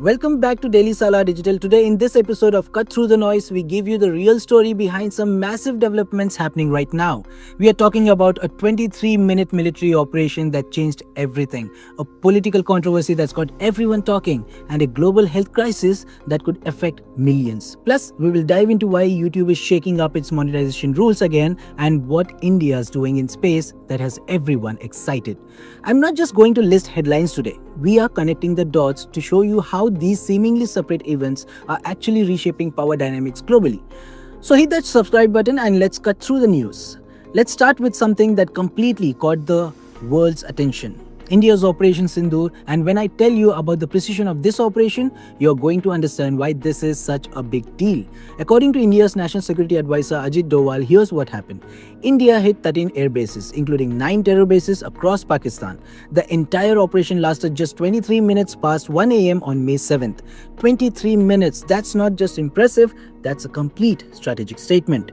Welcome back to Daily Salah Digital. Today, in this episode of Cut Through the Noise, we give you the real story behind some massive developments happening right now. We are talking about a 23-minute military operation that changed everything, a political controversy that's got everyone talking, and a global health crisis that could affect millions. Plus, we will dive into why YouTube is shaking up its monetization rules again and what India is doing in space that has everyone excited. I'm not just going to list headlines today. We are connecting the dots to show you how these seemingly separate events are actually reshaping power dynamics globally. So hit that subscribe button and let's cut through the news. Let's start with something that completely caught the world's attention. India's Operation Sindoor, and when I tell you about the precision of this operation, you're going to understand why this is such a big deal. According to India's National Security Advisor Ajit Doval, here's what happened. India hit 13 air bases, including 9 terror bases across Pakistan. The entire operation lasted just 23 minutes past 1 a.m. on May 7th. 23 minutes, that's not just impressive, that's a complete strategic statement.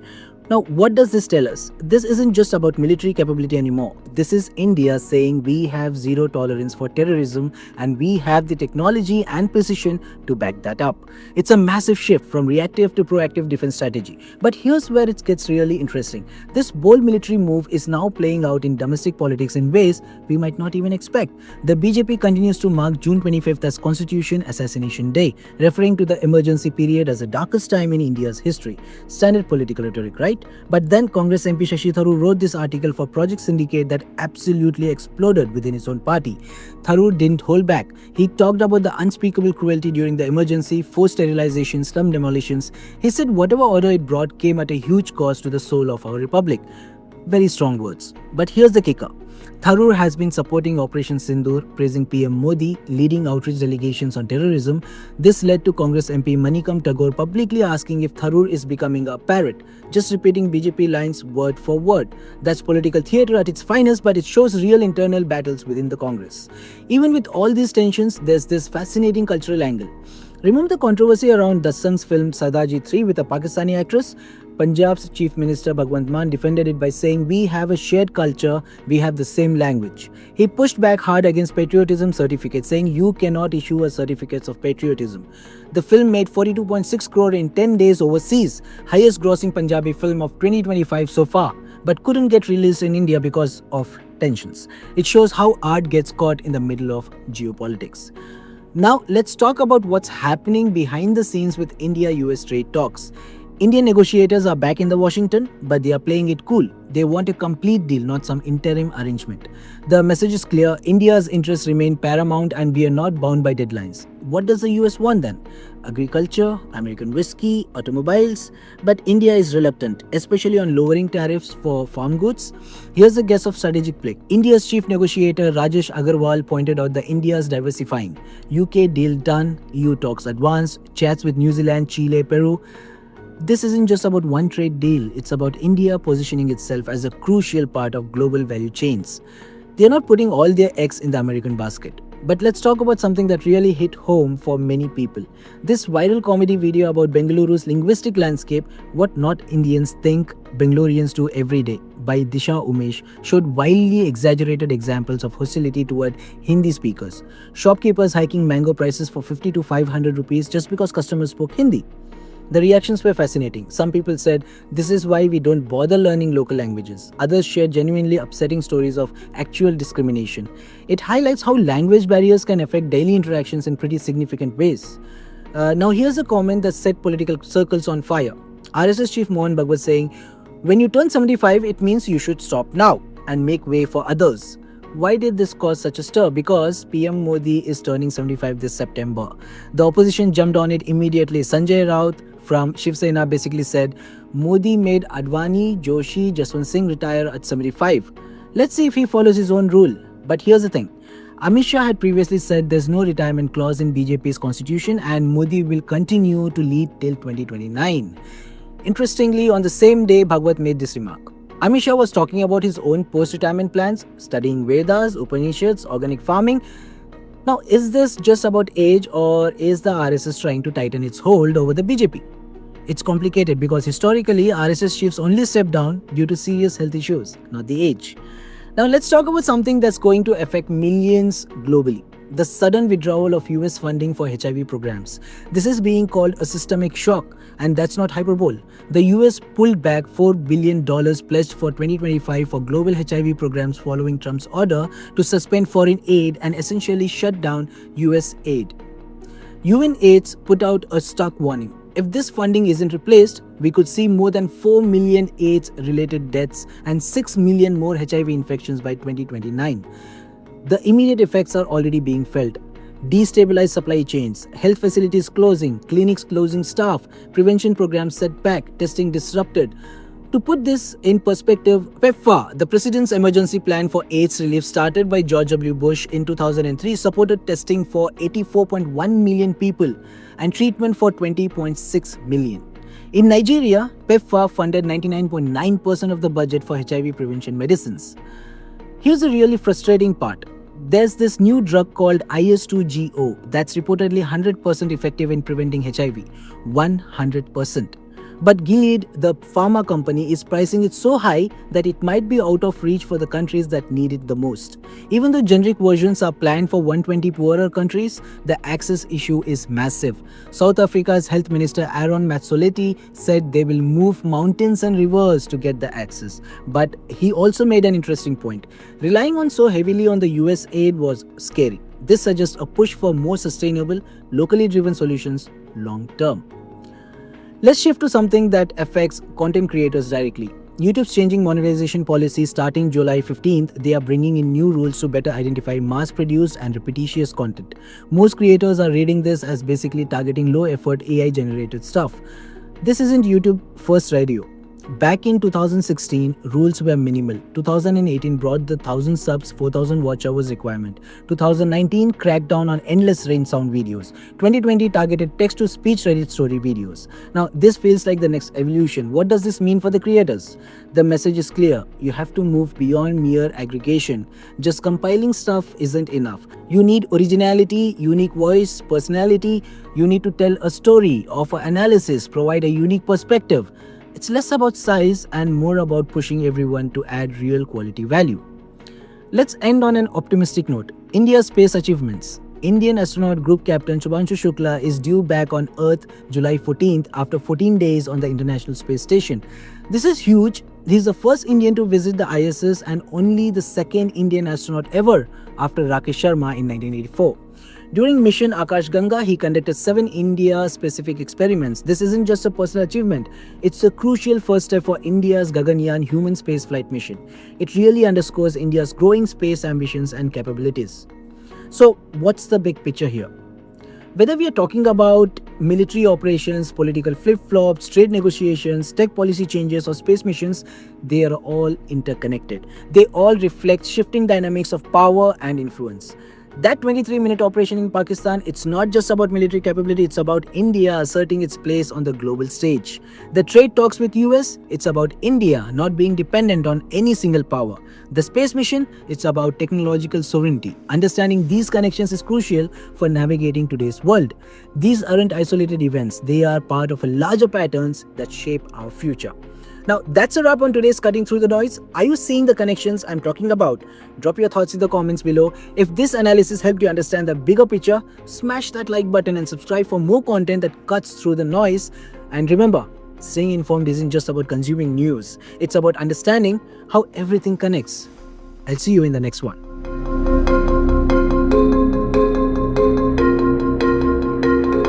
Now, what does this tell us? This isn't just about military capability anymore. This is India saying we have zero tolerance for terrorism and we have the technology and precision to back that up. It's a massive shift from reactive to proactive defense strategy. But here's where it gets really interesting. This bold military move is now playing out in domestic politics in ways we might not even expect. The BJP continues to mark June 25th as Constitution Assassination Day, referring to the emergency period as the darkest time in India's history. Standard political rhetoric, right? But then Congress MP Shashi Tharoor wrote this article for Project Syndicate that absolutely exploded within his own party. Tharoor didn't hold back. He talked about the unspeakable cruelty during the emergency, forced sterilization, slum demolitions. He said whatever order it brought came at a huge cost to the soul of our republic. Very strong words. But here's the kicker. Tharoor has been supporting Operation Sindoor, praising PM Modi, leading outreach delegations on terrorism. This led to Congress MP Manikam Tagore publicly asking if Tharoor is becoming a parrot, just repeating BJP lines word for word. That's political theatre at its finest, but it shows real internal battles within the Congress. Even with all these tensions, there's this fascinating cultural angle. Remember the controversy around Dassang's film Sardaji 3 with a Pakistani actress? Punjab's Chief Minister Bhagwant Mann defended it by saying, "We have a shared culture, we have the same language." He pushed back hard against patriotism certificates, saying you cannot issue a certificates of patriotism. The film made 42.6 crore in 10 days overseas, highest grossing Punjabi film of 2025 so far, but couldn't get released in India because of tensions. It shows how art gets caught in the middle of geopolitics. Now, let's talk about what's happening behind the scenes with India-US trade talks. Indian negotiators are back in the Washington, but they are playing it cool. They want a complete deal, not some interim arrangement. The message is clear. India's interests remain paramount and we are not bound by deadlines. What does the US want then? Agriculture, American whiskey, automobiles? But India is reluctant, especially on lowering tariffs for farm goods. Here's a guess of strategic play. India's chief negotiator Rajesh Agarwal pointed out the India's diversifying. UK deal done, EU talks advanced, chats with New Zealand, Chile, Peru. This isn't just about one trade deal, it's about India positioning itself as a crucial part of global value chains. They're not putting all their eggs in the American basket. But let's talk about something that really hit home for many people. This viral comedy video about Bengaluru's linguistic landscape, what not Indians think Bengalurians do every day, by Disha Umesh, showed wildly exaggerated examples of hostility toward Hindi speakers. Shopkeepers hiking mango prices for 50 to 500 rupees just because customers spoke Hindi. The reactions were fascinating. Some people said, this is why we don't bother learning local languages. Others shared genuinely upsetting stories of actual discrimination. It highlights how language barriers can affect daily interactions in pretty significant ways. Now here's a comment that set political circles on fire. RSS Chief Mohan Bhagwat saying, when you turn 75, it means you should stop now and make way for others. Why did this cause such a stir? Because PM Modi is turning 75 this September. The opposition jumped on it immediately. Sanjay Raut from Shiv Sena basically said, Modi made Advani, Joshi, Jaswant Singh retire at 75. Let's see if he follows his own rule. But here's the thing. Amit Shah had previously said there's no retirement clause in BJP's constitution and Modi will continue to lead till 2029. Interestingly, on the same day, Bhagwat made this remark. Amit Shah was talking about his own post-retirement plans, studying Vedas, Upanishads, organic farming. Now, is this just about age or is the RSS trying to tighten its hold over the BJP? It's complicated because historically, RSS chiefs only step down due to serious health issues, not the age. Now let's talk about something that's going to affect millions globally. the sudden withdrawal of US funding for HIV programs. This is being called a systemic shock, and that's not hyperbole. The US pulled back $4 billion pledged for 2025 for global HIV programs following Trump's order to suspend foreign aid and essentially shut down US aid. UNAIDS put out a stark warning. If this funding isn't replaced, we could see more than 4 million AIDS-related deaths and 6 million more HIV infections by 2029. The immediate effects are already being felt. Destabilized supply chains, health facilities closing, clinics losing staff, prevention programs set back, testing disrupted. To put this in perspective, PEPFAR, the President's Emergency Plan for AIDS Relief started by George W. Bush in 2003, supported testing for 84.1 million people and treatment for 20.6 million. In Nigeria, PEPFAR funded 99.9% of the budget for HIV prevention medicines. Here's the really frustrating part. There's this new drug called IS2GO that's reportedly 100% effective in preventing HIV. 100%. But Gilead, the pharma company, is pricing it so high that it might be out of reach for the countries that need it the most. Even though generic versions are planned for 120 poorer countries, the access issue is massive. South Africa's Health Minister Aaron Matsoletti said they will move mountains and rivers to get the access. But he also made an interesting point. Relying on so heavily on the US aid was scary. This suggests a push for more sustainable, locally driven solutions long term. Let's shift to something that affects content creators directly. YouTube's changing monetization policy starting July 15th. They are bringing in new rules to better identify mass-produced and repetitious content. Most creators are reading this as basically targeting low-effort AI-generated stuff. This isn't YouTube first radio. Back in 2016, rules were minimal. 2018 brought the 1000 subs, 4000 watch hours requirement. 2019 cracked down on endless range sound videos. 2020 targeted text-to-speech Reddit story videos. Now, this feels like the next evolution. What does this mean for the creators? The message is clear. You have to move beyond mere aggregation. Just compiling stuff isn't enough. You need originality, unique voice, personality. You need to tell a story, offer analysis, provide a unique perspective. It's less about size and more about pushing everyone to add real quality value. Let's end on an optimistic note. India's space achievements. Indian astronaut group captain Shubhanshu Shukla is due back on Earth July 14th after 14 days on the International Space Station. This is huge. He's the first Indian to visit the ISS and only the second Indian astronaut ever after Rakesh Sharma in 1984. During mission Akash Ganga, he conducted 7 India-specific experiments. This isn't just a personal achievement. It's a crucial first step for India's Gaganyaan human spaceflight mission. It really underscores India's growing space ambitions and capabilities. So, what's the big picture here? Whether we are talking about military operations, political flip-flops, trade negotiations, tech policy changes, or space missions, they are all interconnected. They all reflect shifting dynamics of power and influence. That 23-minute operation in Pakistan, it's not just about military capability, it's about India asserting its place on the global stage. The trade talks with US, it's about India not being dependent on any single power. The space mission, it's about technological sovereignty. Understanding these connections is crucial for navigating today's world. These aren't isolated events, they are part of a larger patterns that shape our future. Now, that's a wrap on today's Cutting Through the Noise. Are you seeing the connections I'm talking about? Drop your thoughts in the comments below. If this analysis helped you understand the bigger picture, smash that like button and subscribe for more content that cuts through the noise. And remember, staying informed isn't just about consuming news. It's about understanding how everything connects. I'll see you in the next one.